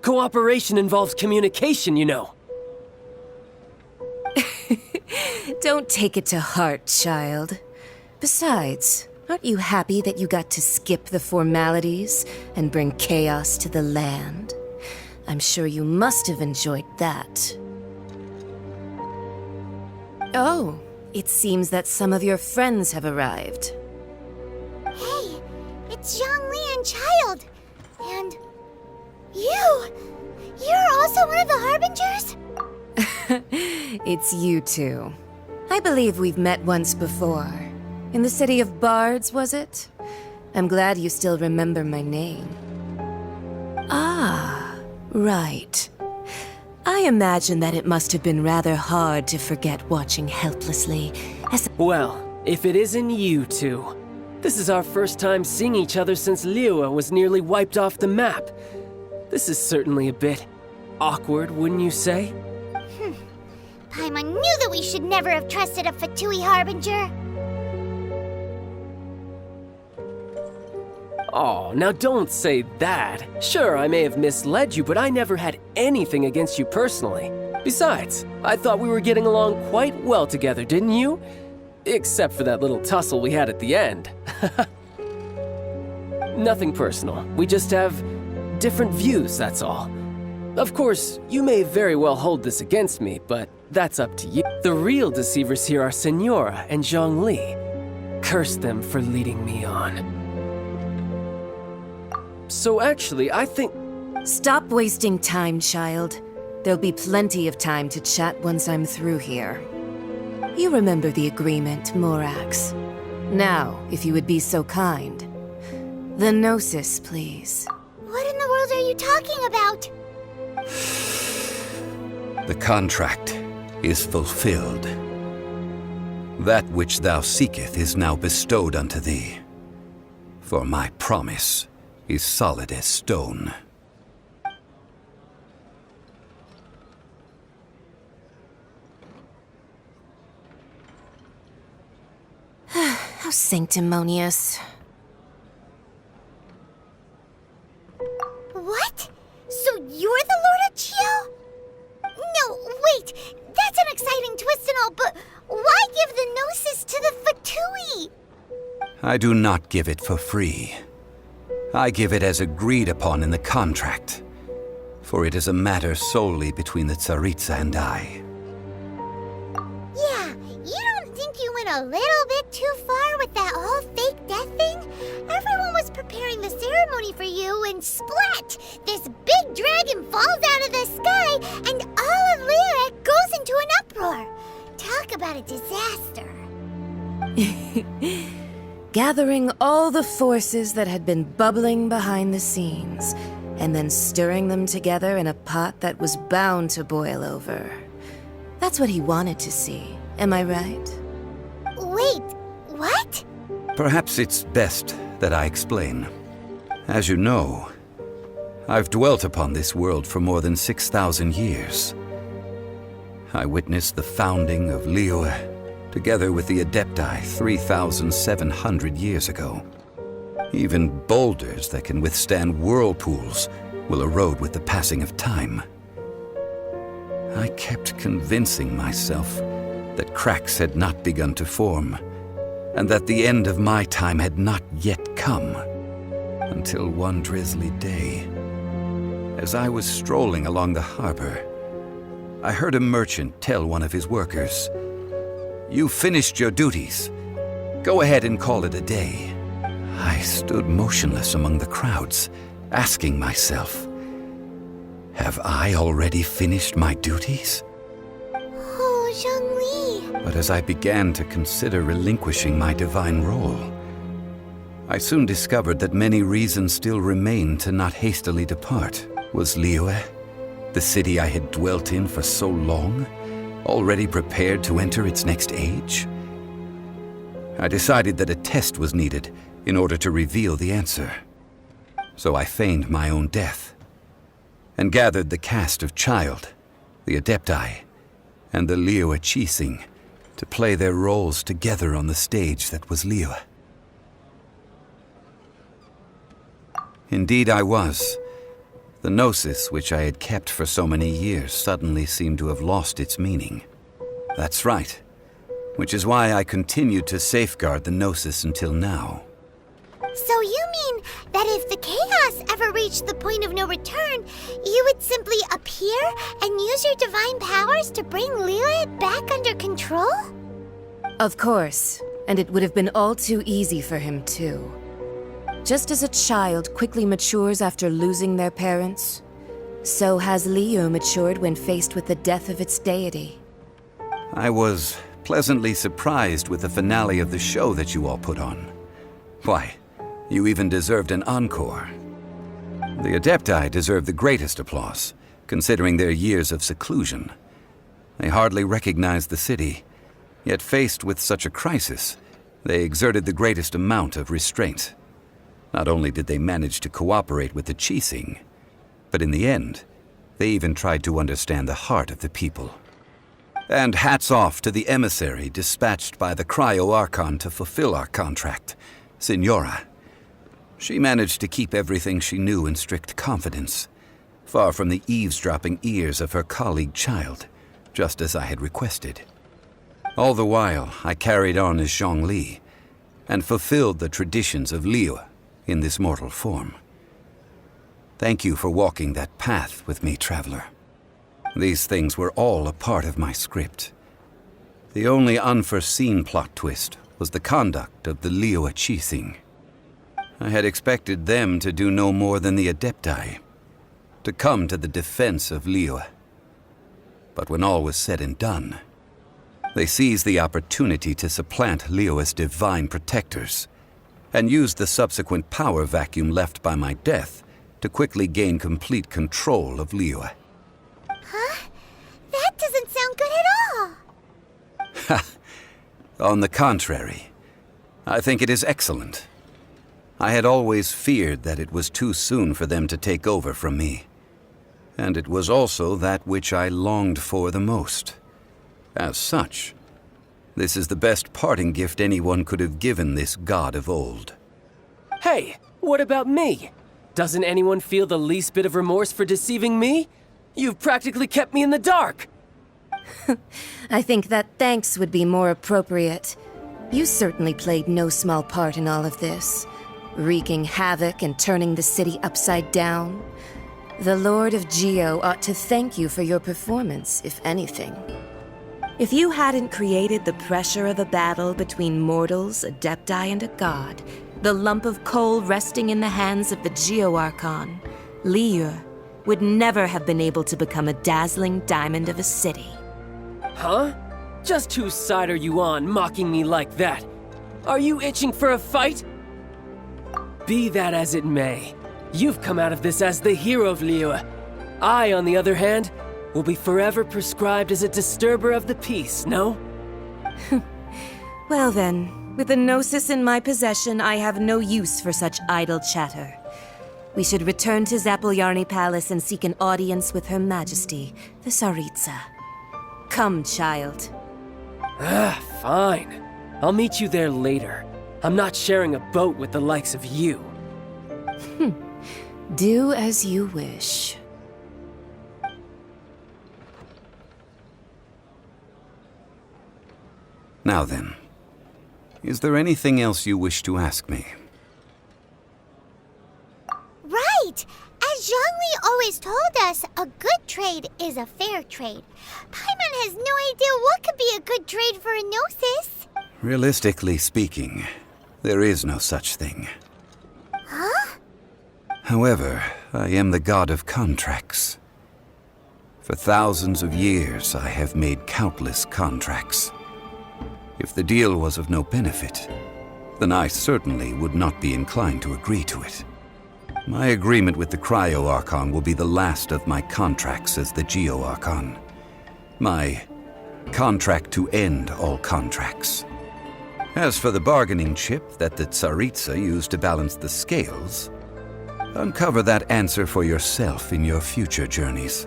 Cooperation involves communication, you know. Don't take it to heart, child. Besides, aren't you happy that you got to skip the formalities and bring chaos to the land? I'm sure you must have enjoyed that. Oh, it seems that some of your friends have arrived. Hey, it's Zhongli and Child. And you! You're also one of the Harbingers? It's you two. I believe we've met once before. In the City of Bards, was it? I'm glad you still remember my name. Ah, right. I imagine that it must have been rather hard to forget watching helplessly as— Well, if it isn't you two. This is our first time seeing each other since Liyue was nearly wiped off the map. This is certainly a bit awkward, wouldn't you say? Paimon knew that we should never have trusted a Fatui Harbinger. Oh, now don't say that. Sure, I may have misled you, but I never had anything against you personally. Besides, I thought we were getting along quite well together, didn't you? Except for that little tussle we had at the end. Nothing personal. We just have different views, that's all. Of course, you may very well hold this against me, but that's up to you. The real deceivers here are Senora and Zhongli. Curse them for leading me on. So actually, I think— Stop wasting time, child. There'll be plenty of time to chat once I'm through here. You remember the agreement, Morax. Now, if you would be so kind. The Gnosis, please. What in the world are you talking about? The contract is fulfilled. That which thou seeketh is now bestowed unto thee. For my promise is solid as stone. How sanctimonious. What? So you're the Lord of Chiao? No, wait! That's an exciting twist and all, but why give the Gnosis to the Fatui? I do not give it for free. I give it as agreed upon in the contract, for it is a matter solely between the Tsaritsa and I. Yeah, you don't think you went a little bit too far with that whole fake death thing? Everyone was preparing the ceremony for you, and splat! This big dragon falls out of the sky, and all of Liyue goes into an uproar. Talk about a disaster. Gathering all the forces that had been bubbling behind the scenes, and then stirring them together in a pot that was bound to boil over. That's what he wanted to see, am I right? Wait, what? Perhaps it's best that I explain. As you know, I've dwelt upon this world for more than 6,000 years. I witnessed the founding of Liyue, together with the Adepti 3,700 years ago. Even boulders that can withstand whirlpools will erode with the passing of time. I kept convincing myself that cracks had not begun to form, and that the end of my time had not yet come, until one drizzly day, as I was strolling along the harbor, I heard a merchant tell one of his workers, "You finished your duties. Go ahead and call it a day." I stood motionless among the crowds, asking myself, have I already finished my duties? Oh, Zhongli. But as I began to consider relinquishing my divine role, I soon discovered that many reasons still remained to not hastily depart. Was Liyue, the city I had dwelt in for so long, already prepared to enter its next age? I decided that a test was needed in order to reveal the answer. So I feigned my own death, and gathered the cast of Child, the Adepti, and the Liyue Chising to play their roles together on the stage that was Liyue. Indeed I was, The gnosis which I had kept for so many years suddenly seemed to have lost its meaning. That's right. Which is why I continued to safeguard the gnosis until now. So you mean that if the chaos ever reached the point of no return, you would simply appear and use your divine powers to bring Liyue back under control? Of course, and it would have been all too easy for him too. Just as a child quickly matures after losing their parents, so has Liyue matured when faced with the death of its deity. I was pleasantly surprised with the finale of the show that you all put on. Why, you even deserved an encore. The Adepti deserve the greatest applause, considering their years of seclusion. They hardly recognized the city, yet faced with such a crisis, they exerted the greatest amount of restraint. Not only did they manage to cooperate with the Qixing, but in the end, they even tried to understand the heart of the people. And hats off to the emissary dispatched by the Cryo-Archon to fulfill our contract, Signora. She managed to keep everything she knew in strict confidence, far from the eavesdropping ears of her colleague child, just as I had requested. All the while, I carried on as Zhongli, and fulfilled the traditions of Liyue in this mortal form. Thank you for walking that path with me, traveler. These things were all a part of my script. The only unforeseen plot twist was the conduct of the Liyue Qixing. I had expected them to do no more than the Adepti, to come to the defense of Liyue. But when all was said and done, they seized the opportunity to supplant Liyue's divine protectors, and used the subsequent power vacuum left by my death to quickly gain complete control of Liyue. Huh? That doesn't sound good at all! Ha! On the contrary, I think it is excellent. I had always feared that it was too soon for them to take over from me. And it was also that which I longed for the most. As such, this is the best parting gift anyone could have given this god of old. Hey, what about me? Doesn't anyone feel the least bit of remorse for deceiving me? You've practically kept me in the dark. I think that thanks would be more appropriate. You certainly played no small part in all of this, wreaking havoc and turning the city upside down. The Lord of Geo ought to thank you for your performance, if anything. If you hadn't created the pressure of a battle between mortals, Adepti, and a god, the lump of coal resting in the hands of the Geo-Archon, Liyue would never have been able to become a dazzling diamond of a city. Huh? Just whose side are you on, mocking me like that? Are you itching for a fight? Be that as it may, you've come out of this as the hero of Liyue. I, on the other hand, will be forever prescribed as a disturber of the peace, no? Well then, with the Gnosis in my possession, I have no use for such idle chatter. We should return to Zapoljarny Palace and seek an audience with Her Majesty, the Tsaritsa. Come, child. Fine. I'll meet you there later. I'm not sharing a boat with the likes of you. Do as you wish. Now then, is there anything else you wish to ask me? Right! As Zhongli always told us, a good trade is a fair trade. Paimon has no idea what could be a good trade for a Gnosis. Realistically speaking, there is no such thing. Huh? However, I am the god of contracts. For thousands of years, I have made countless contracts. If the deal was of no benefit, then I certainly would not be inclined to agree to it. My agreement with the Cryo-Archon will be the last of my contracts as the Geo-Archon. My contract to end all contracts. As for the bargaining chip that the Tsaritsa used to balance the scales, uncover that answer for yourself in your future journeys.